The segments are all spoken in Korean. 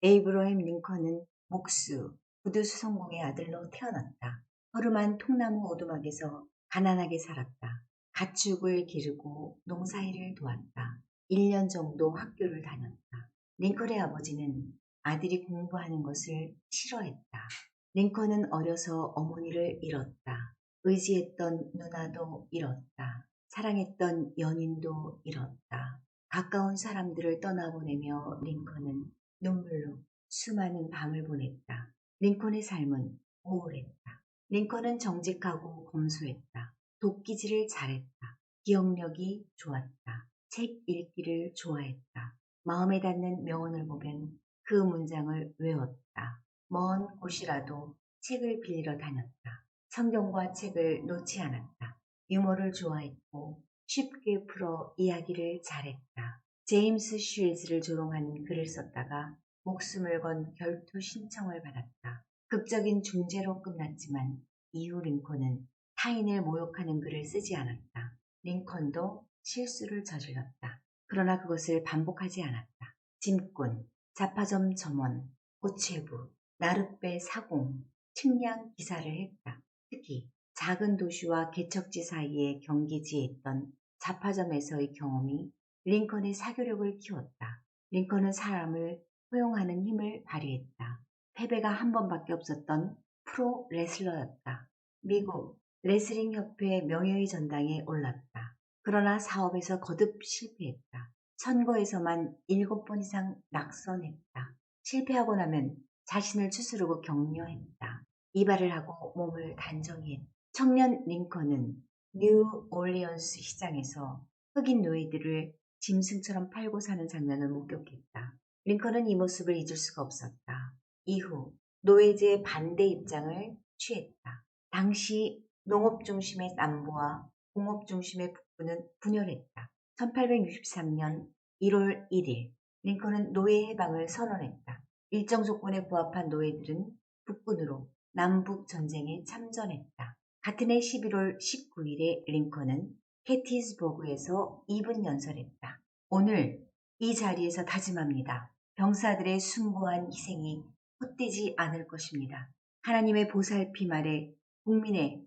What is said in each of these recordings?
에이브러임 링컨은 목수, 구두 수성공의 아들로 태어났다. 허름한 통나무 오두막에서 가난하게 살았다. 가축을 기르고 농사일을 도왔다. 1년 정도 학교를 다녔다. 링컨의 아버지는 아들이 공부하는 것을 싫어했다. 링컨은 어려서 어머니를 잃었다. 의지했던 누나도 잃었다. 사랑했던 연인도 잃었다. 가까운 사람들을 떠나보내며 링컨은 눈물로 수많은 밤을 보냈다. 링컨의 삶은 우울했다. 링컨은 정직하고 검소했다. 도끼질을 잘했다. 기억력이 좋았다. 책 읽기를 좋아했다. 마음에 닿는 명언을 보면 그 문장을 외웠다. 먼 곳이라도 책을 빌리러 다녔다. 성경과 책을 놓지 않았다. 유머를 좋아했고 쉽게 풀어 이야기를 잘했다. 제임스 쉴즈를 조롱하는 글을 썼다가 목숨을 건 결투 신청을 받았다. 극적인 중재로 끝났지만 이후 링컨은 타인을 모욕하는 글을 쓰지 않았다. 링컨도 실수를 저질렀다. 그러나 그것을 반복하지 않았다. 짐꾼, 잡화점 점원, 고체부, 나룻배 사공, 측량 기사를 했다. 특히 작은 도시와 개척지 사이의 경기지에 있던 잡화점에서의 경험이 링컨의 사교력을 키웠다. 링컨은 사람을 포용하는 힘을 발휘했다. 패배가 한 번밖에 없었던 프로 레슬러였다. 미국 레슬링 협회 명예의 전당에 올랐다. 그러나 사업에서 거듭 실패했다. 선거에서만 7번 이상 낙선했다. 실패하고 나면 자신을 추스르고 격려했다. 이발을 하고 몸을 단정히 했다. 청년 링컨은 뉴 올리언스 시장에서 흑인 노예들을 짐승처럼 팔고 사는 장면을 목격했다. 링컨은 이 모습을 잊을 수가 없었다. 이후 노예제의 반대 입장을 취했다. 당시 농업 중심의 남부와 공업 중심의 북부는 분열했다. 1863년 1월 1일 링컨은 노예 해방을 선언했다. 일정 조건에 부합한 노예들은 북군으로 남북 전쟁에 참전했다. 같은 해 11월 19일에 링컨은 게티스버그에서 2분 연설했다. 오늘 이 자리에서 다짐합니다. 병사들의 숭고한 희생이 헛되지 않을 것입니다. 하나님의 보살핌 아래 국민을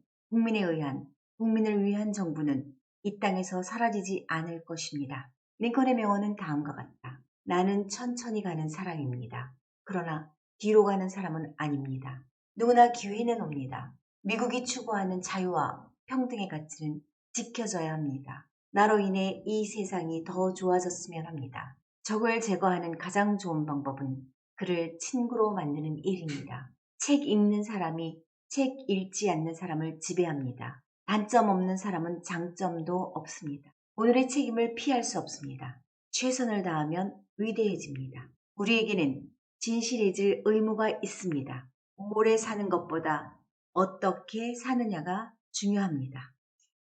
위한 정부는 이 땅에서 사라지지 않을 것입니다. 링컨의 명언은 다음과 같다. 나는 천천히 가는 사람입니다. 그러나 뒤로 가는 사람은 아닙니다. 누구나 기회는 옵니다. 미국이 추구하는 자유와 평등의 가치는 지켜져야 합니다. 나로 인해 이 세상이 더 좋아졌으면 합니다. 적을 제거하는 가장 좋은 방법은 그를 친구로 만드는 일입니다. 책 읽는 사람이 책 읽지 않는 사람을 지배합니다. 단점 없는 사람은 장점도 없습니다. 오늘의 책임을 피할 수 없습니다. 최선을 다하면 위대해집니다. 우리에게는 진실해질 의무가 있습니다. 오래 사는 것보다 어떻게 사느냐가 중요합니다.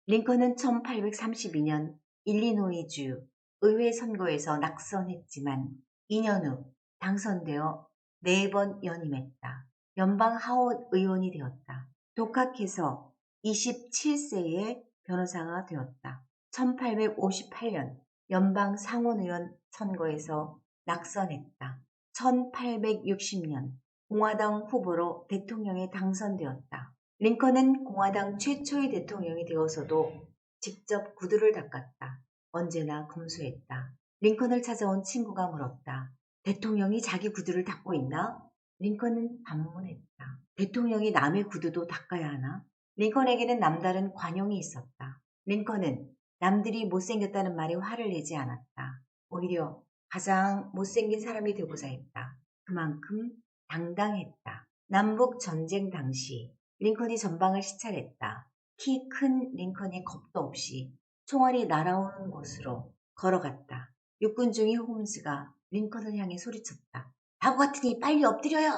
링컨은 1832년 일리노이주 의회 선거에서 낙선했지만 2년 후 당선되어 4번 연임했다. 연방 하원 의원이 되었다. 독학해서 27세에 변호사가 되었다. 1858년 연방 상원의원 선거에서 낙선했다. 1860년 공화당 후보로 대통령에 당선되었다. 링컨은 공화당 최초의 대통령이 되어서도 직접 구두를 닦았다. 언제나 검소했다. 링컨을 찾아온 친구가 물었다. 대통령이 자기 구두를 닦고 있나? 링컨은 반문했다. 대통령이 남의 구두도 닦아야 하나? 링컨에게는 남다른 관용이 있었다. 링컨은 남들이 못생겼다는 말에 화를 내지 않았다. 오히려 가장 못생긴 사람이 되고자 했다. 그만큼 당당했다. 남북 전쟁 당시 링컨이 전방을 시찰했다. 키 큰 링컨이 겁도 없이 총알이 날아오는 곳으로 걸어갔다. 육군 중위 홈즈가 링컨을 향해 소리쳤다. 바보 같으니 빨리 엎드려요!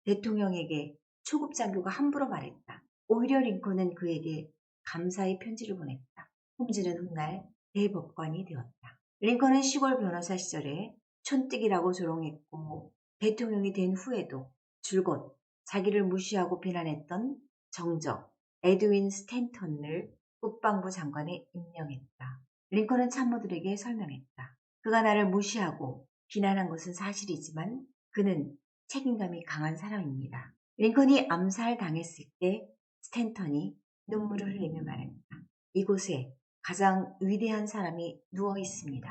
대통령에게 초급 장교가 함부로 말했다. 오히려 링컨은 그에게 감사의 편지를 보냈다. 홈즈는 훗날 대법관이 되었다. 링컨은 시골 변호사 시절에 촌뜨기라고 조롱했고 대통령이 된 후에도 줄곧 자기를 무시하고 비난했던 정적 에드윈 스탠턴을 국방부 장관에 임명했다. 링컨은 참모들에게 설명했다. 그가 나를 무시하고 비난한 것은 사실이지만 그는 책임감이 강한 사람입니다. 링컨이 암살당했을 때 스탠턴이 눈물을 흘리며 말했다. 이곳에 가장 위대한 사람이 누워 있습니다.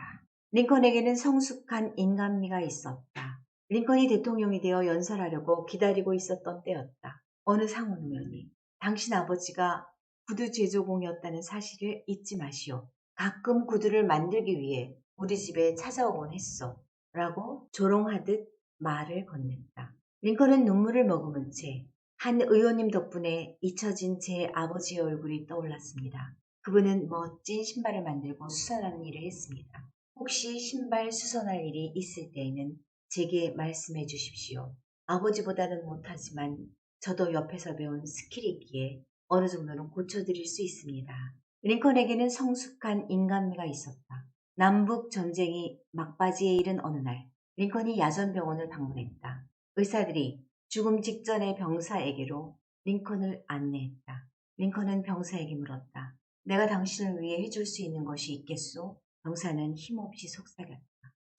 링컨에게는 성숙한 인간미가 있었다. 링컨이 대통령이 되어 연설하려고 기다리고 있었던 때였다. 어느 상원 의원이 당신 아버지가 구두 제조공이었다는 사실을 잊지 마시오. 가끔 구두를 만들기 위해 우리 집에 찾아오곤 했어. 라고 조롱하듯 말을 건넸다. 링컨은 눈물을 머금은 채 한 의원님 덕분에 잊혀진 제 아버지의 얼굴이 떠올랐습니다. 그분은 멋진 신발을 만들고 수선하는 일을 했습니다. 혹시 신발 수선할 일이 있을 때에는 제게 말씀해 주십시오. 아버지보다는 못하지만 저도 옆에서 배운 스킬이 있기에 어느 정도는 고쳐드릴 수 있습니다. 링컨에게는 성숙한 인간미가 있었다. 남북 전쟁이 막바지에 이른 어느 날 링컨이 야전병원을 방문했다. 의사들이 죽음 직전의 병사에게로 링컨을 안내했다. 링컨은 병사에게 물었다. 내가 당신을 위해 해줄 수 있는 것이 있겠소? 병사는 힘없이 속삭였다.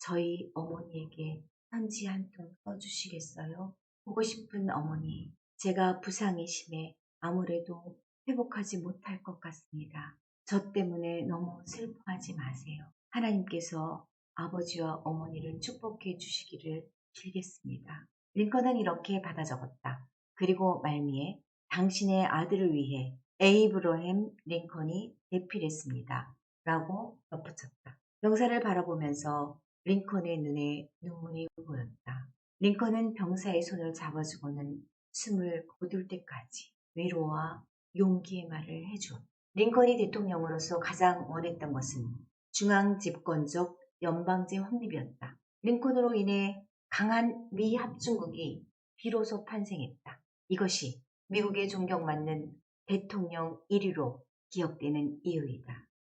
저희 어머니에게 편지 한 통 써주시겠어요? 보고 싶은 어머니, 제가 부상이 심해 아무래도 회복하지 못할 것 같습니다. 저 때문에 너무 슬퍼하지 마세요. 하나님께서 아버지와 어머니를 축복해 주시기를 빌겠습니다. 링컨은 이렇게 받아 적었다. 그리고 말미에 당신의 아들을 위해 에이브러햄 링컨이 대필했습니다. 라고 덧붙였다. 병사를 바라보면서 링컨의 눈에 눈물이 보였다. 링컨은 병사의 손을 잡아주고는 숨을 거둘 때까지 위로와 용기의 말을 해주었다. 링컨이 대통령으로서 가장 원했던 것은 중앙집권적 연방제 확립이었다. 링컨으로 인해 강한 미합중국이 비로소 탄생했다. 이것이 미국의 존경받는 대통령 1위로 기억되는 이유이다.